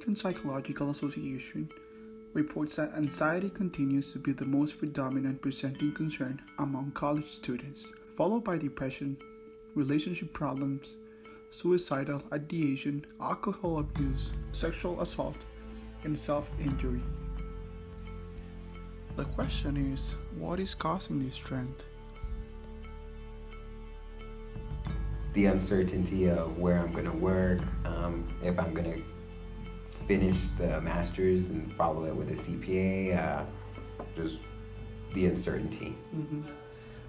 American Psychological Association reports that anxiety continues to be the most predominant presenting concern among college students, followed by depression, relationship problems, suicidal ideation, alcohol abuse, sexual assault, and self-injury. The question is, what is causing this trend? The uncertainty of where I'm going to work, if I'm going to finish the master's and follow it with a CPA, just the uncertainty. Mm-hmm.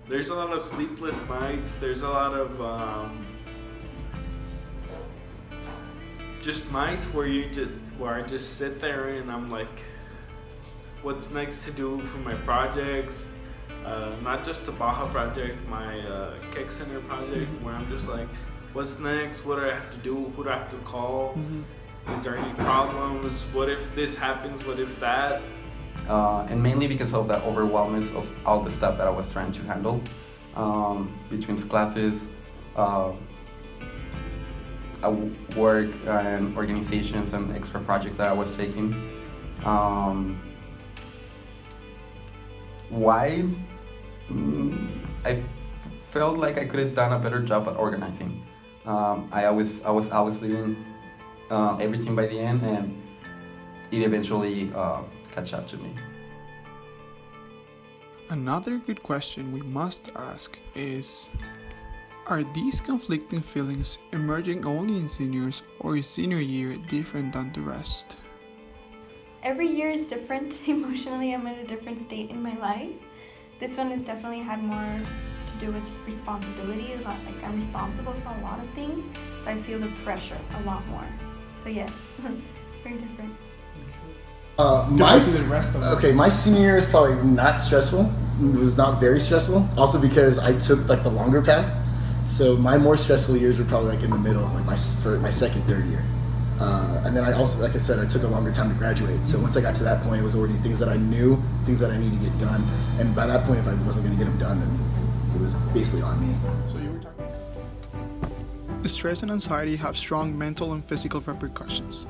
There's a lot of sleepless nights. There's a lot of just nights where I just sit there and I'm like, what's next to do for my projects? Not just the Baja project, my Keck Center project, where I'm just like, what's next? What do I have to do? Who do I have to call? Is there any problems? What if this happens? What if that? And mainly because of the overwhelmness of all the stuff that I was trying to handle between classes, work and organizations and extra projects that I was taking. Why? I felt like I could have done a better job at organizing. I was always leaving everything by the end, and it eventually catch up to me. Another good question we must ask is, are these conflicting feelings emerging only in seniors, or is senior year different than the rest? Every year is different. Emotionally, I'm in a different state in my life. This one has definitely had more to do with responsibility. Like I'm responsible for a lot of things, so I feel the pressure a lot more. So yes, very different. My senior year is probably not stressful. It was not very stressful. Also because I took like the longer path. So my more stressful years were probably like in the middle, like for my second, third year. And then I also, like I said, I took a longer time to graduate. So once I got to that point, it was already things that I knew, things that I needed to get done. And by that point, if I wasn't going to get them done, then it was basically on me. So you were talking. Stress and anxiety have strong mental and physical repercussions.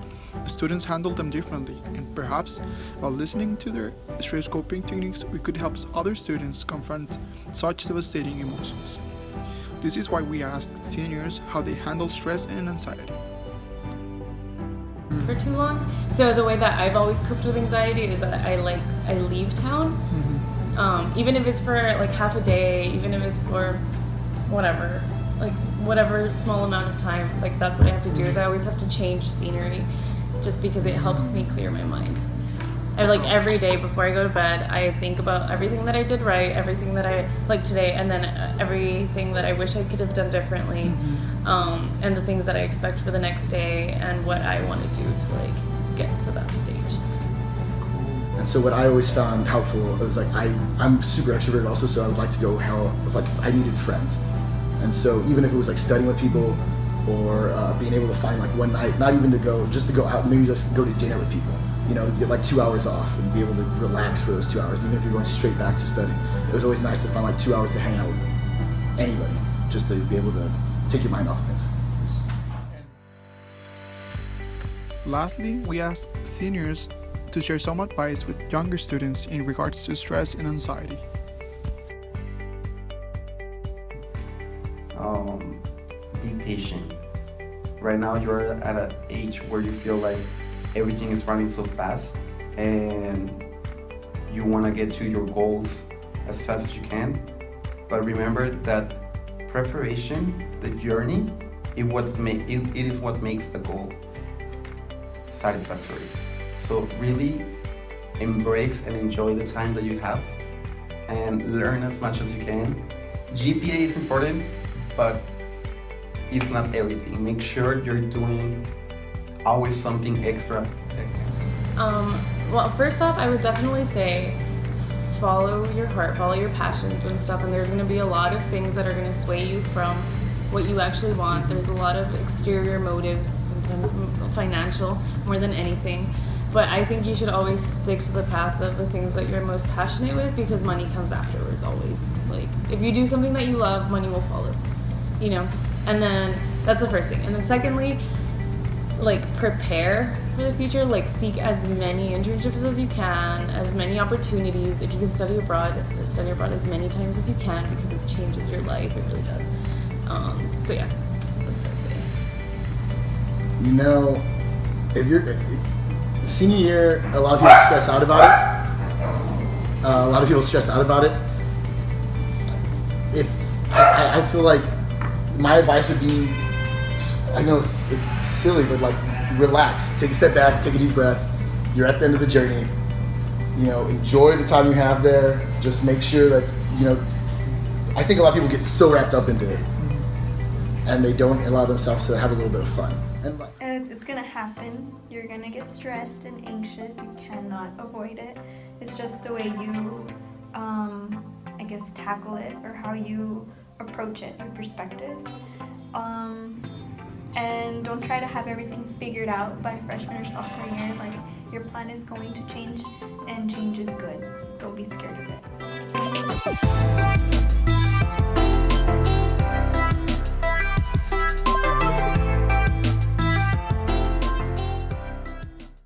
Students handle them differently, and perhaps while listening to their stress coping techniques, we could help other students confront such devastating emotions. This is why we asked seniors how they handle stress and anxiety. For too long. So the way that I've always coped with anxiety is that I leave town, even if it's for like half a day, even if it's for whatever small amount of time. Like that's what I have to do. Is I always have to change scenery, just because it helps me clear my mind. Every day before I go to bed, I think about everything that I did right, everything that I like today, and then everything that I wish I could have done differently, and the things that I expect for the next day, and what I want to do to get to that stage. And so what I always found helpful was I'm super extroverted also, so I would like to go if I needed friends. And so even if it was studying with people, or being able to find one night, not even to go out, maybe just go to dinner with people. Get 2 hours off and be able to relax for those 2 hours, even if you're going straight back to study. It was always nice to find 2 hours to hang out with anybody, just to be able to take your mind off of things. Lastly, we asked seniors to share some advice with younger students in regards to stress and anxiety. Be patient. Right now you're at an age where you feel like everything is running so fast and you want to get to your goals as fast as you can. But remember that preparation, the journey, it is what makes the goal satisfactory. So really embrace and enjoy the time that you have and learn as much as you can. GPA is important, but it's not everything. Make sure you're doing always something extra. Well, first off, I would definitely say follow your heart, follow your passions and stuff, and there's going to be a lot of things that are going to sway you from what you actually want. There's a lot of exterior motives, sometimes financial more than anything, but I think you should always stick to the path of the things that you're most passionate with, because money comes afterwards always. If you do something that you love, money will follow, and then that's the first thing. And then secondly, like prepare for the future, like seek as many internships as you can, as many opportunities. If you can study abroad as many times as you can, because it changes your life. It really does. So yeah, that's what I'd say. You know, if you're senior year, a lot of people stress out about it. If I feel like my advice would be, I know it's silly, but like relax, take a step back, take a deep breath. You're at the end of the journey. You know, enjoy the time you have there. Just make sure that, you know, I think a lot of people get so wrapped up into it and they don't allow themselves to have a little bit of fun. And it's gonna happen. You're gonna get stressed and anxious. You cannot avoid it. It's just the way you, I guess, tackle it or how you approach it, your perspectives. And don't try to have everything figured out by freshman or sophomore year. Like, your plan is going to change, and change is good. Don't be scared of it.